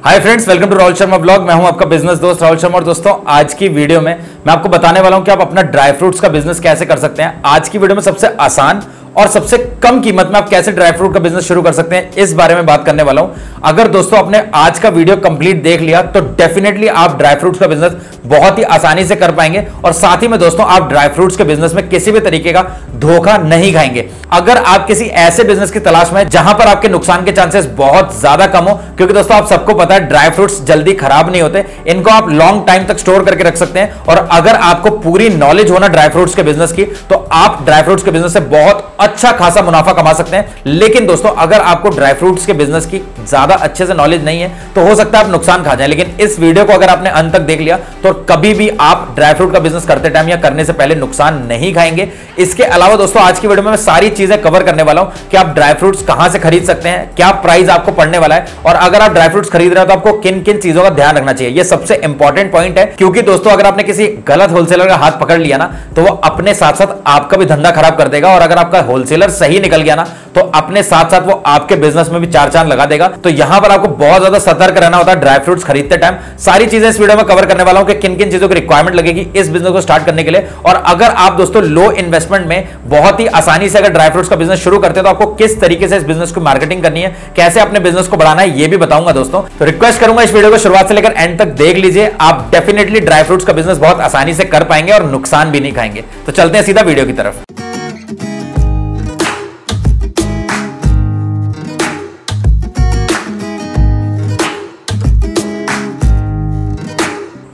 Hi friends, welcome to Rahul Sharma blog. मैं हूं आपका बिजनेस दोस्त राहुल शर्मा। और दोस्तों, आज की वीडियो में मैं आपको बताने वाला हूं कि आप अपना ड्राई फ्रूट्स का बिजनेस कैसे कर सकते हैं। आज की वीडियो में सबसे आसान और सबसे कम कीमत में आप कैसे ड्राई फ्रूट का बिजनेस शुरू कर सकते हैं, इस बारे में बात करने वाला हूं। अगर दोस्तों आपने आज का वीडियो कंप्लीट देख लिया तो डेफिनेटली आप ड्राई फ्रूट्स का बिजनेस बहुत ही आसानी से कर पाएंगे। और साथ ही में दोस्तों, आप ड्राई फ्रूट्स के बिजनेस में किसी भी तरीके का धोखा नहीं खाएंगे। अगर आप किसी ऐसे बिजनेस की तलाश में जहां पर आपके नुकसान के चांसेस बहुत ज्यादा कम हो, क्योंकि दोस्तों आप सबको पता है ड्राई फ्रूट्स जल्दी खराब नहीं होते, इनको आप लॉन्ग टाइम तक स्टोर करके रख सकते हैं। और अगर आपको पूरी नॉलेज होना ड्राई फ्रूट्स के बिजनेस की, तो आप ड्राई फ्रूट्स के बिजनेस से बहुत अच्छा खासा मुनाफा कमा सकते हैं। लेकिन दोस्तों, अगर आपको ड्राई फ्रूट्स के बिजनेस की ज्यादा अच्छे से नॉलेज नहीं है तो हो सकता है आप नुकसान खा जाएं। लेकिन इस वीडियो को अगर आपने अंत तक देख लिया तो कभी भी आप ड्राई फ्रूट का बिजनेस करते टाइम या करने से पहले नुकसान नहीं खाएंगे। इसके अलावा दोस्तों, आज की वीडियो में मैं सारी चीजें कवर करने वाला हूं कि आप ड्राई फ्रूट्स कहां से खरीद सकते हैं, क्या प्राइस आपको पड़ने वाला है, और अगर आप ड्राई फ्रूट्स खरीद रहे हो तो आपको किन किन चीजों का ध्यान रखना चाहिए। यह सबसे इंपॉर्टेंट पॉइंट है, क्योंकि दोस्तों अगर आपने किसी गलत होलसेलर का हाथ पकड़ लिया ना तो वो अपने साथ साथ आपका भी धंधा खराब कर देगा। और अगर आपका होलसेलर सही निकल गया ना तो अपने साथ साथ वो आपके बिजनेस में भी चार चांद लगा देगा। तो यहां पर आपको बहुत ज्यादा सतर्क रहना होता है ड्राई फ्रूट्स खरीदते टाइम। सारी चीजें इस वीडियो में कवर करने वाला हूं कि किन किन चीजों की रिक्वायरमेंट लगेगी इस बिजनेस को स्टार्ट करने के लिए। और अगर आप दोस्तों लो इन्वेस्टमेंट में बहुत ही आसानी से अगर ड्राई फ्रूट्स का बिजनेस शुरू करते हैं तो आपको किस तरीके से इस बिजनेस को मार्केटिंग करनी है, कैसे अपने बिजनेस को बढ़ाना है, ये भी बताऊंगा दोस्तों। तो रिक्वेस्ट करूंगा इस वीडियो को शुरुआत से लेकर एंड तक देख लीजिए। आप डेफिनेटली ड्राई फ्रूट्स का बिजनेस बहुत आसानी से कर पाएंगे और नुकसान भी नहीं खाएंगे। तो चलते हैं सीधा वीडियो की तरफ।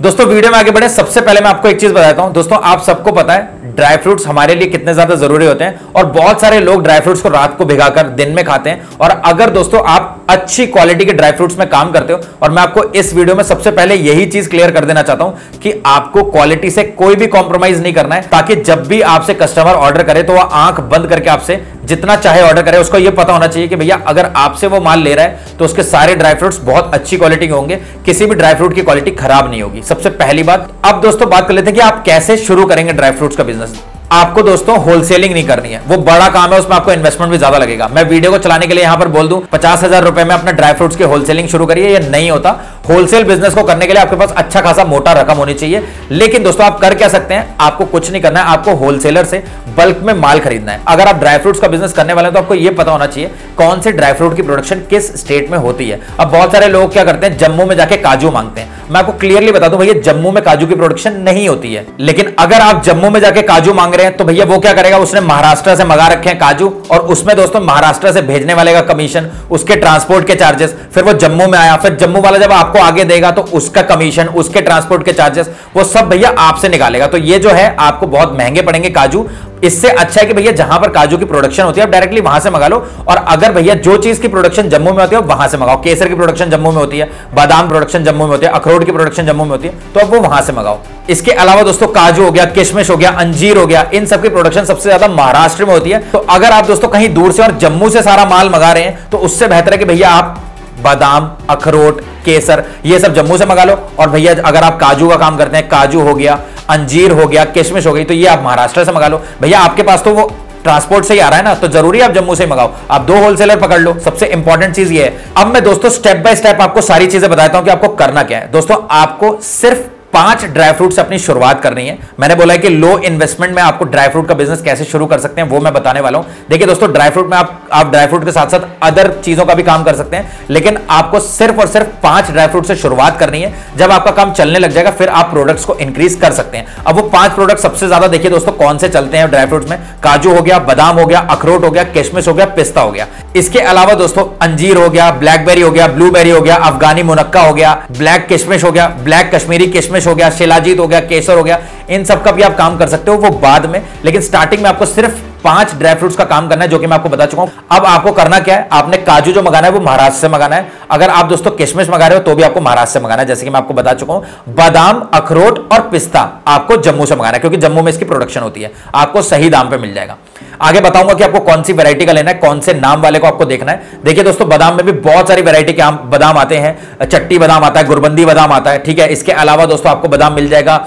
दोस्तों, वीडियो में आगे बढ़े सबसे पहले मैं आपको एक चीज बताता हूं। दोस्तों, आप सबको पता है ड्राई फ्रूट्स हमारे लिए कितने ज्यादा जरूरी होते हैं, और बहुत सारे लोग ड्राई फ्रूट्स को रात को भिगाकर दिन में खाते हैं। और अगर दोस्तों आप अच्छी क्वालिटी के ड्राई फ्रूट्स में काम करते हो, और मैं आपको इस वीडियो में सबसे पहले यही चीज क्लियर कर देना चाहता हूं कि आपको क्वालिटी से कोई भी कॉम्प्रोमाइज नहीं करना है, ताकि जब भी आपसे कस्टमर ऑर्डर करे तो वह आंख बंद करके आपसे जितना चाहे ऑर्डर करे। उसको यह पता होना चाहिए कि भैया अगर आपसे वो माल ले रहा है तो उसके सारे ड्राई फ्रूट्स बहुत अच्छी क्वालिटी के होंगे, किसी भी ड्राई फ्रूट की क्वालिटी खराब नहीं होगी। सबसे पहली बात। अब दोस्तों बात कर लेते हैं कि आप कैसे शुरू करेंगे ड्राई फ्रूट्स का बिजनेस। आपको दोस्तों होलसेलिंग नहीं करनी है, वो बड़ा काम है, उसमें आपको इन्वेस्टमेंट भी ज्यादा लगेगा। मैं वीडियो को चलाने के लिए यहां पर बोल दूं 50,000 रुपए में अपना ड्राई फ्रूट्स की होलसेलिंग शुरू करिए, ये नहीं होता। होलसेल बिजनेस को करने के लिए आपके पास अच्छा खासा मोटा रकम होनी चाहिए। लेकिन दोस्तों आप कर क्या सकते हैं, आपको कुछ नहीं करना है, आपको होलसेलर से बल्क में माल खरीदना है। अगर आप ड्राई फ्रूट्स का बिजनेस करने वाले हैं तो आपको यह पता होना चाहिए कौन से ड्राई फ्रूट की प्रोडक्शन किस स्टेट में होती है। अब बहुत सारे लोग क्या करते हैं, जम्मू में जाके काजू मांगते हैं। मैं आपको क्लियरली बता दूं भैया, जम्मू में काजू की प्रोडक्शन नहीं होती है। लेकिन अगर आप जम्मू में जाके काजू मांग रहे हैं तो भैया वो क्या करेगा, उसने महाराष्ट्र से मंगा रखे हैं काजू, और उसमें दोस्तों महाराष्ट्र से भेजने वाले का कमीशन, उसके ट्रांसपोर्ट के चार्जेस, फिर वो जम्मू में आया, फिर जम्मू वाला जब आपको आगे देगा तो उसका कमीशन, उसके ट्रांसपोर्ट के चार्जेस, वो सब भैया आपसे निकालेगा। तो ये जो है आपको बहुत महंगे पड़ेंगे काजू। इससे अच्छा है कि भैया जहां पर काजू की प्रोडक्शन होती है आप डायरेक्टली वहां से मंगा लो। और अगर भैया जो चीज की प्रोडक्शन जम्मू में होती है वहां से मंगाओ, केसर की प्रोडक्शन जम्मू में होती है, बादाम प्रोडक्शन जम्मू में होती है, अखरोट की प्रोडक्शन जम्मू में होती है, तो अब वो वहां से मंगाओ। इसके अलावा दोस्तों काजू हो गया, किशमिश हो गया, अंजीर हो गया, इन सब की प्रोडक्शन सबसे ज्यादा महाराष्ट्र में होती है। तो अगर आप दोस्तों कहीं दूर से और जम्मू से सारा माल मंगा रहे हैं तो उससे बेहतर है कि भैया आप बादाम, अखरोट, केसर ये सब जम्मू से मंगा लो। और भैया अगर आप काजू का काम करते हैं, काजू हो गया, अंजीर हो गया, किशमिश हो गई, तो ये आप महाराष्ट्र से मंगा लो। भैया आपके पास तो वो ट्रांसपोर्ट से ही आ रहा है ना, तो जरूरी आप जम्मू से मंगाओ। आप 2 होलसेलर पकड़ लो, सबसे इंपॉर्टेंट चीज ये है। अब मैं दोस्तों स्टेप बाय स्टेप आपको सारी चीजें बताता हूं कि आपको करना क्या है। दोस्तों आपको सिर्फ 5 ड्राई फ्रूट से अपनी शुरुआत करनी है। मैंने बोला है कि लो इन्वेस्टमेंट में आपको ड्राई फ्रूट का बिजनेस कैसे शुरू कर सकते हैं वो मैं बताने वाला हूं। देखिए दोस्तों, ड्राई फ्रूट में आप ड्राई फ्रूट के साथ साथ अदर चीजों का भी काम कर सकते हैं, लेकिन आपको सिर्फ और सिर्फ 5 ड्राई फ्रूट से शुरुआत करनी है। जब आपका काम चलने लग जाएगा फिर आप प्रोडक्ट्स को इंक्रीज कर सकते हैं। अब वो 5 प्रोडक्ट सबसे ज्यादा देखिए दोस्तों कौन से चलते हैं ड्राई फ्रूट्स में। काजू हो गया, बादाम हो गया, अखरोट हो गया, किशमिश हो गया, पिस्ता हो गया। इसके अलावा दोस्तों अंजीर हो गया, ब्लैकबेरी हो गया, ब्लूबेरी हो गया, अफगानी मुनक्का हो गया, ब्लैक किशमिश हो गया, ब्लैक कश्मीरी किशमिश हो गया, शिलाजीत हो गया, केसर हो गया, इन सब का भी आप काम कर सकते हो, वो बाद में। लेकिन स्टार्टिंग में आपको सिर्फ 5 ड्राई फ्रूट्स का काम करना है, जो कि मैं आपको बता चुका हूं। अब आपको करना क्या है, आपने काजू जो मंगाना है वो महाराष्ट्र से मंगाना है। अगर आप दोस्तों किशमिश मंगा रहे हो तो भी आपको महाराष्ट्र से मंगाना है, जैसे कि मैं आपको बता चुका हूं। बादाम, अखरोट और पिस्ता आपको जम्मू से मंगाना है, क्योंकि जम्मू में इसकी प्रोडक्शन होती है, आपको सही दाम पे मिल जाएगा। आगे बताऊंगा कि आपको कौन सी वैरायटी का लेना है, कौन से नाम वाले को आपको देखना है। देखिए दोस्तों, बादाम में भी बहुत सारी वैरायटी के बादाम आते हैं। चट्टी बादाम आता है, गुरबंदी बादाम आता है, ठीक है। इसके अलावा दोस्तों आपको बादाम मिल जाएगा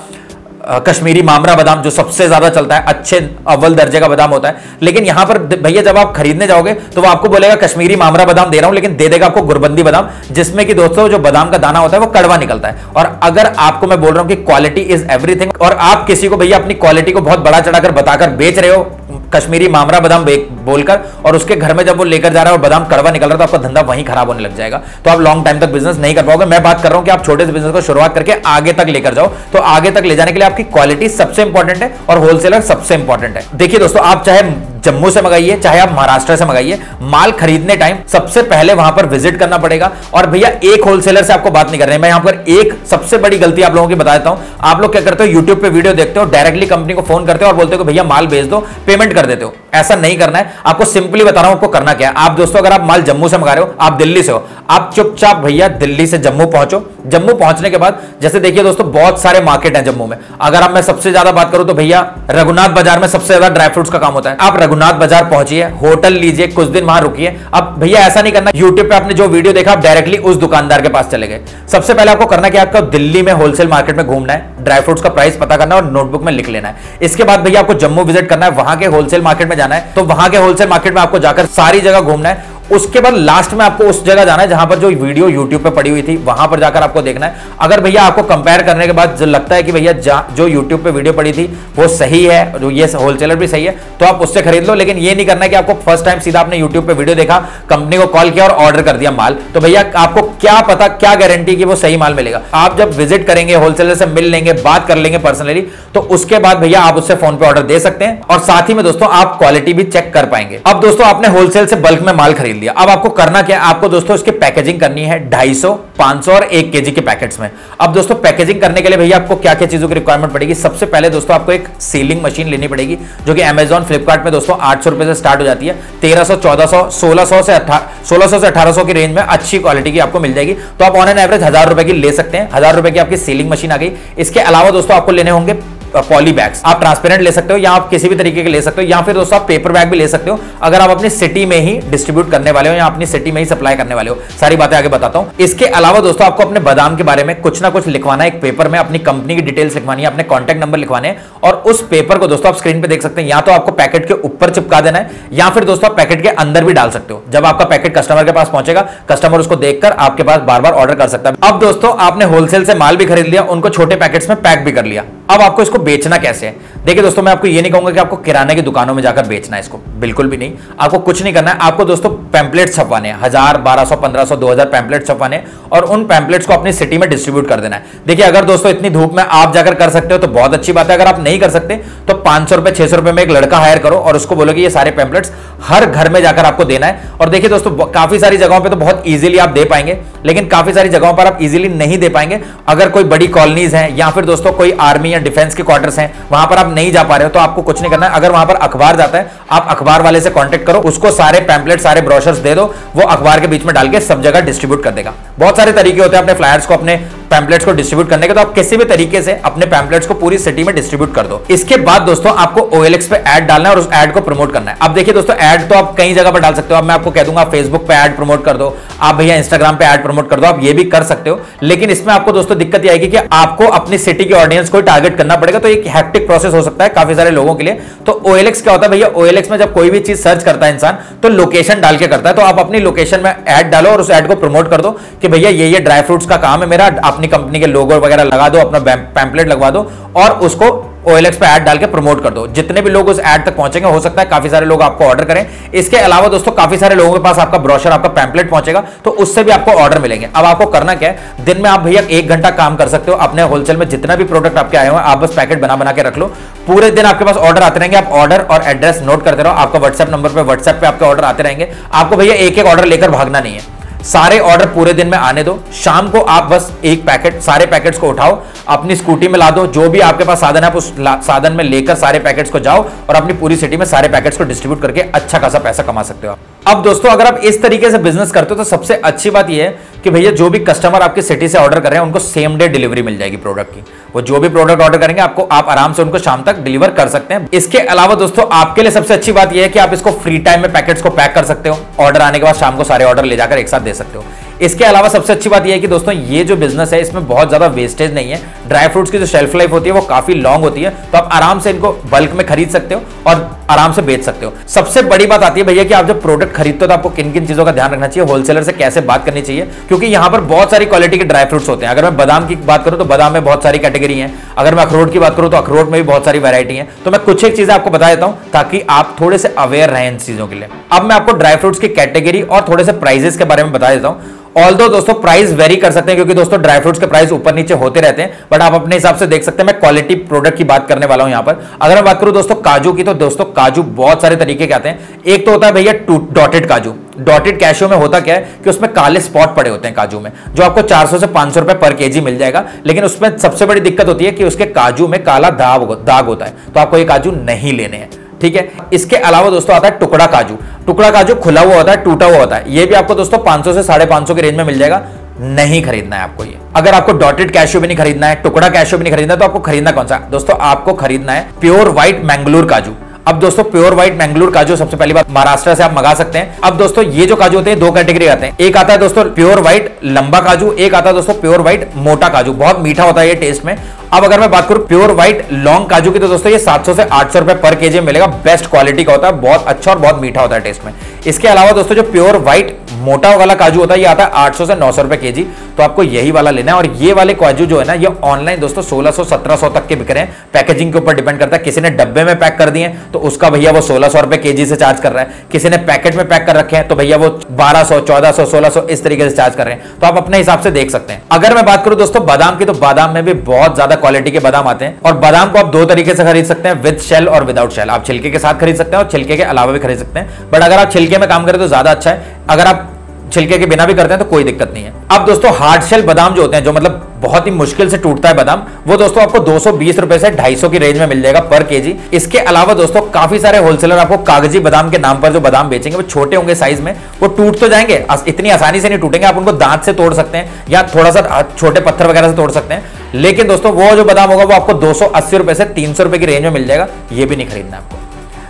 कश्मीरी मामरा बादाम जो सबसे ज्यादा चलता है, अच्छे अव्वल दर्जे का बादाम होता है। लेकिन यहां पर भैया जब आप खरीदने जाओगे तो वो आपको बोलेगा कश्मीरी मामरा बादाम दे रहा हूं, लेकिन दे देगा आपको गुरबंदी बादाम, जिसमें कि दोस्तों जो बादाम का दाना होता है वो कड़वा निकलता है। और अगर आपको मैं बोल रहा हूं कि क्वालिटी इज एवरीथिंग, और आप किसी को भैया अपनी क्वालिटी को बहुत बड़ा चढ़ाकर बताकर बेच रहे हो कश्मीरी मामरा बादाम बोलकर, और उसके घर में जब वो लेकर जा रहा है और बादाम कड़वा निकल रहा है, तो आपका धंधा वहीं खराब होने लग जाएगा। तो आप लॉन्ग टाइम तक बिजनेस नहीं कर पाओगे। मैं बात कर रहा हूं कि आप छोटे से बिजनेस को शुरुआत करके आगे तक लेकर जाओ। तो आगे तक ले जाने के लिए आपकी क्वालिटी सबसे इंपॉर्टेंट है और होलसेलर सबसे इंपॉर्टेंट है। देखिए दोस्तों, आप चाहे जम्मू से मंगाइए चाहे आप महाराष्ट्र से मंगाइए, माल खरीदने टाइम सबसे पहले वहां पर विजिट करना पड़ेगा। और भैया एक होलसेलर से आपको बात नहीं कर रहे हैं, मैं यहां पर एक सबसे बड़ी गलती आप लोगों की बता देता हूं। आप लोग क्या करते हो, यूट्यूब पे वीडियो देखते हो, डायरेक्टली कंपनी को फोन करते हो और बोलते हो भैया माल भेज दो, पेमेंट कर देते हो। ऐसा नहीं करना है। आपको सिंपली बता रहा हूं आपको करना क्या है। आप दोस्तों अगर आप माल जम्मू से मंगा रहे हो, आप दिल्ली से हो, आप चुपचाप भैया दिल्ली से जम्मू पहुंचो। जम्मू पहुंचने के बाद जैसे देखिए दोस्तों, बहुत सारे मार्केट हैं जम्मू में। अगर आप मैं सबसे ज्यादा बात करूं तो भैया रघुनाथ बाजार में सबसे ज्यादा ड्राई फ्रूट्स का काम होता है। आप रघुनाथ बाजार पहुंचिए, होटल लीजिए, कुछ दिन वहां रुकिए। अब भैया ऐसा नहीं करना यूट्यूब पे आपने जो वीडियो देखा आप डायरेक्टली उस दुकानदार के पास चले गए। सबसे पहले आपको करना क्या, आपको दिल्ली में होलसेल मार्केट में घूमना है, ड्राई फ्रूट्स का प्राइस पता करना है और नोटबुक में लिख लेना है। इसके बाद भैया आपको जम्मू विजिट करना है, वहां के होलसेल मार्केट में जाना है। तो वहां के होलसेल मार्केट में आपको जाकर सारी जगह घूमना है। उसके बाद लास्ट में आपको उस जगह जाना है जहां पर जो वीडियो YouTube पे पड़ी हुई थी, वहां पर जाकर आपको देखना है। अगर भैया आपको कंपेयर करने के बाद जो लगता है कि भैया जो YouTube पे वीडियो पड़ी थी वो सही है, जो ये होलसेलर भी सही है, तो आप उससे खरीद लो। लेकिन ये नहीं करना है कि आपको फर्स्ट टाइम सीधा आपने YouTube पे वीडियो देखा, कंपनी को कॉल किया और ऑर्डर कर दिया माल। तो भैया आपको क्या पता, क्या गारंटी कि वो सही माल मिलेगा। आप जब विजिट करेंगे, होलसेलर से मिल लेंगे, बात कर लेंगे पर्सनली, तो उसके बाद भैया आप उससे फोन पे ऑर्डर दे सकते हैं। और साथ ही में दोस्तों आप क्वालिटी भी चेक कर पाएंगे। अब दोस्तों आपने होलसेल से बल्क में माल खरीद लिया, अब आपको करना क्या, आपको दोस्तों इसकी पैकेजिंग करनी है 250, 500 और 1 केजी के पैकेट्स में। अब दोस्तों पैकेजिंग करने के लिए भैया आपको क्या क्या चीजों की रिक्वायरमेंट पड़ेगी। सबसे पहले दोस्तों आपको एक सीलिंग मशीन लेनी पड़ेगी, जो कि अमेजॉन फ्लिपकार्ट में दोस्तों 800 रुपए से स्टार्ट हो जाती है। 1300, 1400, 1600 से 1800 की रेंज में अच्छी क्वालिटी की आपको मिल जाएगी। तो आप ऑन एन एवरेज 1000 रुपए की ले सकते हैं। 1000 रुपए की आपकी सीलिंग मशीन आ गई। इसके अलावा दोस्तों आपको लेने होंगे पॉली बैग्स। आप ट्रांसपेरेंट ले सकते हो या आप किसी भी तरीके के ले सकते हो, या फिर दोस्तों आप पेपर बैग भी ले सकते हो अगर आप अपनी सिटी में ही डिस्ट्रीब्यूट करने वाले हो या अपनी सिटी में ही सप्लाई करने वाले हो। सारी बातें आगे बताता हूं। इसके अलावा दोस्तों आपको अपने बादाम के बारे में कुछ ना कुछ लिखवाना है एक पेपर में, अपनी कंपनी की डिटेल्स लिखवानी है, अपने कॉन्टैक्ट नंबर लिखवाने हैं। और उस पेपर को दोस्तों आप स्क्रीन पे देख सकते हैं, या तो आपको पैकेट के ऊपर चिपका देना है या फिर दोस्तों आप पैकेट के अंदर भी डाल सकते हो। जब आपका पैकेट कस्टमर के पास पहुंचेगा, कस्टमर उसको देखकर आपके पास बार बार ऑर्डर कर सकता है। अब दोस्तों आपने होलसेल से माल भी खरीद लिया, उनको छोटे पैकेट्स में पैक भी कर लिया। अब आपको इसको बेचना कैसे है। देखिए दोस्तों, मैं आपको ये नहीं कहूंगा कि आपको किराने की दुकानों में जाकर बेचना है इसको, बिल्कुल भी नहीं। आपको कुछ नहीं करना है। आपको दोस्तों पैम्पलेट्स छपवाने हैं, 1000, 1200, 1500, 2000 पैम्पलेट्स छपवाने हैं और उन पैम्पलेट्स को अपनी सिटी में डिस्ट्रीब्यूट कर देना है। देखिए अगर दोस्तों इतनी धूप में आप जाकर कर सकते हो तो बहुत अच्छी बात है। अगर आप नहीं कर सकते तो 500 रुपए, 600 रुपए में एक लड़का हायर करो और उसको बोलो कि ये सारे पैम्पलेट्स हर घर में जाकर आपको देना है। और देखिए दोस्तों, काफी सारी जगहों पर तो बहुत ईजिली आप दे पाएंगे, लेकिन काफी सारी जगहों पर आप इजीली नहीं दे पाएंगे। अगर कोई बड़ी कॉलोनीज हैं या फिर दोस्तों कोई आर्मी या डिफेंस के क्वार्टर्स हैं, वहां पर आप नहीं जा पा रहे हो, तो आपको कुछ नहीं करना है। अगर वहां पर अखबार जाता है, आप अखबार वाले से कांटेक्ट करो, उसको सारे पैम्पलेट, सारे ब्रोशर्स दे दो, वो अखबार के बीच में डाल के सब जगह डिस्ट्रीब्यूट कर देगा। बहुत सारे तरीके होते हैं अपने फ्लायर्स को, अपने पैम्पलेट्स को डिस्ट्रीब्यूट करने के, तो आप किसी भी तरीके से अपने पैम्पलेट्स को पूरी सिटी में डिस्ट्रीब्यूट कर दो। इसके बाद दोस्तों आपको OLX पे ऐड डालना है और उस ऐड को प्रमोट करना है। अब देखिए दोस्तों, ऐड तो आप कई जगह पर डाल सकते हो। अब मैं आपको कह दूंगा फेसबुक पे ऐड प्रमोट कर दो, आप भैया इंस्टाग्राम पे ऐड प्रमोट कर दो, आप ये भी कर सकते हो। लेकिन इसमें आपको दोस्तों दिक्कत ये आएगी कि आपको अपनी सिटी की ऑडियंस को टारगेट करना पड़ेगा, तो एक हैक्टिक प्रोसेस हो सकता है काफी सारे लोगों के लिए। तो OLX क्या होता है भैया, OLX में जब कोई भी चीज सर्च करता है इंसान, तो लोकेशन डाल के करता है। तो आप अपनी लोकेशन में ऐड डालो और उस ऐड को प्रमोट कर दो कि भैया ये ड्राई फ्रूट्स का काम है मेरा, अपनी कंपनी के लोगो वगैरह लगा दो, अपना पैम्पलेट लगवा दो और उसको OLX पे ऐड डाल के प्रमोट कर दो। जितने भी लोग उस ऐड तक पहुंचेंगे, हो सकता है काफी सारे लोग आपको ऑर्डर करें। इसके अलावा दोस्तों काफी सारे लोगों के पास आपका ब्रोशर, आपका पैम्पलेट पहुंचेगा, तो उससे भी आपको ऑर्डर मिलेंगे। अब आपको करना क्या है, दिन में आप भैया 1 घंटा काम कर सकते हो। अपने होलसेल में जितना भी प्रोडक्ट आपके आए हुए हैं, आप बस पैकेट बना बना के रख लो। पूरे दिन आपके पास ऑर्डर आते रहेंगे, आप ऑर्डर और एड्रेस नोट करते रहो। आपका व्हाट्सएप नंबर पे, व्हाट्सएप पे आपके ऑर्डर आते रहेंगे। आपको भैया एक एक ऑर्डर लेकर भागना नहीं है, सारे ऑर्डर पूरे दिन में आने दो। शाम को आप बस एक पैकेट, सारे पैकेट्स को उठाओ, अपनी स्कूटी में ला दो, जो भी आपके पास साधन है आप उस साधन में लेकर सारे पैकेट्स को जाओ और अपनी पूरी सिटी में सारे पैकेट्स को डिस्ट्रीब्यूट करके अच्छा खासा पैसा कमा सकते हो आप। अब दोस्तों अगर आप इस तरीके से बिजनेस करते हो तो सबसे अच्छी बात यह है कि भैया जो भी कस्टमर आपकी सिटी से ऑर्डर कर रहे हैं उनको सेम डे डिलीवरी मिल जाएगी प्रोडक्ट की। वो जो भी प्रोडक्ट ऑर्डर करेंगे आपको, आप आराम से उनको शाम तक डिलीवर कर सकते हैं। इसके अलावा दोस्तों आपके लिए सबसे अच्छी बात यह है कि आप इसको फ्री टाइम में पैकेट्स को पैक कर सकते हो। ऑर्डर आने के बाद शाम को सारे ऑर्डर ले जाकर एक साथ दे सकते हो। इसके अलावा सबसे अच्छी बात यह है कि दोस्तों ये जो बिजनेस है इसमें बहुत ज्यादा वेस्टेज नहीं है। ड्राई फ्रूट्स की जो शेल्फ लाइफ होती है वो काफी लॉन्ग होती है, तो आप आराम से इनको बल्क में खरीद सकते हो और आराम से बेच सकते हो। सबसे बड़ी बात आती है भैया कि आप जब प्रोडक्ट खरीदते हो तो आपको किन किन चीजों का ध्यान रखना चाहिए, होलसेलर से कैसे बात करनी चाहिए, क्योंकि यहां पर बहुत सारी क्वालिटी के ड्राई फ्रूट्स होते हैं। अगर मैं बादाम की बात करूं तो बादाम में बहुत सारी कैटेगरी है, अगर मैं अखरोट की बात करूं तो अखरोट में भी बहुत सारी वैरायटी है। तो मैं कुछ एक चीजें आपको बता देता हूं ताकि आप थोड़े से अवेयर रहें इन चीजों के लिए। अब मैं आपको ड्राई फ्रूट्स की कैटेगरी और थोड़े से प्राइजेस के बारे में बता देता हूं। ऑल्दो दोस्तों प्राइस वेरी कर सकते हैं, क्योंकि दोस्तों ड्राई फ्रूट्स के प्राइस ऊपर नीचे होते रहते हैं, बट आप अपने हिसाब से देख सकते हैं। मैं क्वालिटी प्रोडक्ट की बात करने वाला हूं यहां पर। अगर मैं बात करूं दोस्तों काजू की, तो दोस्तों काजू बहुत सारे तरीके के आते हैं। एक तो होता है भैया डॉटेड काजू। डॉटेड कैशो में होता क्या है कि उसमें काले स्पॉट पड़े होते हैं काजू में, जो आपको 400 से 500 रुपए पर केजी मिल जाएगा। लेकिन उसमें सबसे बड़ी दिक्कत होती है कि उसके काजू में काला दाग होता है, तो आपको ये काजू नहीं लेने हैं, ठीक है। इसके अलावा दोस्तों आता है टुकड़ा काजू। टुकड़ा काजू खुला हुआ होता है, टूटा हुआ होता है। ये भी आपको दोस्तों 500 से 550 की रेंज में मिल जाएगा। नहीं खरीदना है आपको ये। अगर आपको डॉटेड कैशो भी नहीं खरीदना है, टुकड़ा कैशो भी नहीं खरीदना है, तो आपको खरीदना कौन सा दोस्तों? आपको खरीदना है प्योर व्हाइट मैंगलोर काजू। अब दोस्तों प्योर व्हाइट मैंगलोर काजू सबसे पहली बात महाराष्ट्र से आप मंगा सकते हैं। अब दोस्तों ये जो काजू होते हैं दो कैटेगरी आते हैं। एक आता है दोस्तों प्योर व्हाइट लंबा काजू, एक आता है दोस्तों प्योर व्हाइट मोटा काजू। बहुत मीठा होता है ये टेस्ट में। अब अगर मैं बात करूं प्योर व्हाइट लॉन्ग काजू की, तो दोस्तों ये 700 से 800 रुपए पर केजी मिलेगा। बेस्ट क्वालिटी का होता है, बहुत अच्छा और बहुत मीठा होता है टेस्ट में। इसके अलावा दोस्तों जो प्योर व्हाइट मोटा वाला काजू होता है ये आता है 800 से 900 रुपए केजी, तो आपको यही वाला लेना है। और ये वाले काजू जो है ना, ये ऑनलाइन दोस्तों 1600-1700 तक के बिक रहे हैं। पैकेजिंग के ऊपर डिपेंड करता है। किसी ने डब्बे में पैक कर दिए तो उसका भैया वो 1600 रुपए केजी से चार्ज कर रहा है। किसी ने पैकेट में पैक कर रखे हैं तो भैया वो 1200, 1400, 1600 इस तरीके से चार्ज कर रहे हैं। तो आप अपने हिसाब से देख सकते हैं। अगर मैं बात करूं दोस्तों बादाम की, तो बादाम में भी बहुत ज्यादा क्वालिटी के बादाम आते हैं। और बादाम को आप दो तरीके से खरीद सकते हैं, विद शेल और विदाउट शेल। आप छिलके के साथ खरीद सकते हैं और छिलके के अलावा भी खरीद सकते हैं, बट अगर आप छिलके में काम करें तो ज्यादा अच्छा है। अगर आप छिलके के बिना भी करते हैं तो कोई दिक्कत नहीं है। अब दोस्तों हार्ड शेल बादाम जो होते हैं, जो मतलब बहुत ही मुश्किल से टूटता है बादाम, वो दोस्तों आपको 220 रुपए से 250 की रेंज में मिल जाएगा पर केजी। इसके अलावा दोस्तों काफी सारे होलसेलर आपको कागजी बादाम के नाम पर जो बादाम बेचेंगे, वो छोटे होंगे साइज में, वो टूट तो जाएंगे, इतनी आसानी से नहीं टूटेंगे। आप उनको दांत से तोड़ सकते हैं या थोड़ा सा छोटे पत्थर वगैरह से तोड़ सकते हैं, लेकिन दोस्तों वो जो बादाम होगा वो आपको 280 रुपए से 300 रुपए की रेंज में मिल जाएगा। ये भी नहीं खरीदना आपको।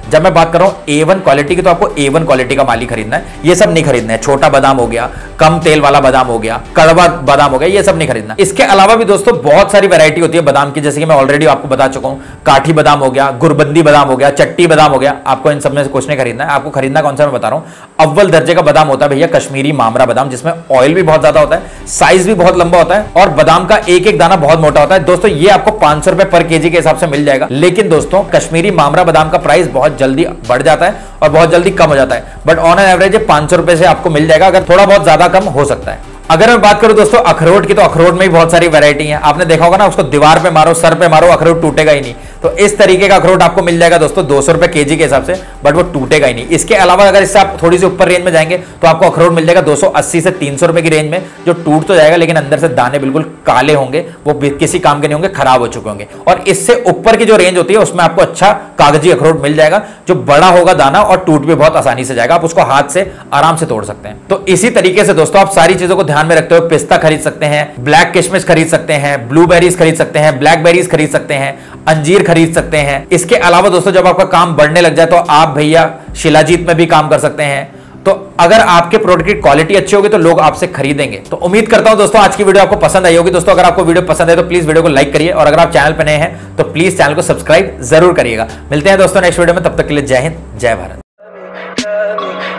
जब मैं बात कर रहा हूं A1 क्वालिटी की, तो आपको A1 क्वालिटी का माल ही खरीदना है। ये सब नहीं खरीदना है। छोटा बादाम हो गया, कम तेल वाला बादाम हो गया, कड़वा बादाम हो गया, ये सब नहीं खरीदना। इसके अलावा भी दोस्तों बहुत सारी वैरायटी होती है बादाम की, जैसे कि मैं ऑलरेडी आपको बता चुका हूं। काठी बादाम हो गया, गुरबंदी बादाम हो गया, चट्टी बादाम हो गया। आपको इन सब में से कुछ नहीं खरीदना है। आपको खरीदना कौन सा मैं बता रहा हूं, अव्वल दर्जे का बादाम होता है भैया कश्मीरी मामरा बादाम, जिसमें ऑयल भी बहुत ज्यादा होता है, साइज भी बहुत लंबा होता है और बादाम का एक एक दाना बहुत मोटा होता है। दोस्तों ये आपको 500 रुपए पर केजी के हिसाब से मिल जाएगा। लेकिन दोस्तों कश्मीरी मामरा बादाम का प्राइस बहुत जल्दी बढ़ जाता है और बहुत जल्दी कम हो जाता है, बट ऑन एन एवरेज 500 रुपए से आपको मिल जाएगा। अगर थोड़ा बहुत ज्यादा कम हो सकता है। अगर मैं बात करूं दोस्तों अखरोट की, तो अखरोट में भी बहुत सारी वैरायटी है। आपने देखा होगा ना, उसको दीवार पे मारो, सर पे मारो, अखरोट टूटेगा ही नहीं। तो इस तरीके का अखरोट आपको मिल जाएगा दोस्तों 200 रुपए केजी के हिसाब से, बट वो टूटेगा ही नहीं। इसके अलावा अगर इससे आप थोड़ी सी ऊपर रेंज में जाएंगे तो आपको अखरोट मिल जाएगा 280 से 300 रुपए की रेंज में, जो टूट तो जाएगा लेकिन अंदर से दाने बिल्कुल काले होंगे, वो किसी काम के नहीं होंगे, खराब हो चुके होंगे। और इससे ऊपर की जो रेंज होती है उसमें आपको अच्छा कागजी अखरोट मिल जाएगा, जो बड़ा होगा दाना और टूट भी बहुत आसानी से जाएगा। आप उसको हाथ से आराम से तोड़ सकते हैं। तो इसी तरीके से दोस्तों आप सारी चीजों को ध्यान में रखते हुए पिस्ता खरीद सकते हैं, ब्लैक किशमिश खरीद सकते हैं, ब्लूबेरीज खरीद सकते हैं, ब्लैकबेरीज खरीद सकते हैं, अंजीर खरीद सकते हैं। इसके अलावा दोस्तों जब आपका काम बढ़ने लग जाए तो आप भैया शिलाजीत में भी काम कर सकते हैं। तो अगर आपके प्रोडक्ट की क्वालिटी अच्छी होगी तो लोग आपसे खरीदेंगे। तो उम्मीद करता हूं दोस्तों आज की वीडियो आपको पसंद आई होगी। दोस्तों अगर आपको वीडियो पसंद है तो प्लीज वीडियो को लाइक करिए, और अगर आप चैनल पर नए हैं तो प्लीज चैनल को सब्सक्राइब जरूर करिएगा। मिलते हैं दोस्तों नेक्स्ट वीडियो में, तब तक के लिए जय हिंद, जय Bharat.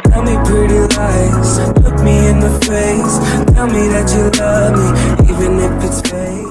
Tell me pretty lies, look me in the face, tell me that you love me, even if it's fake.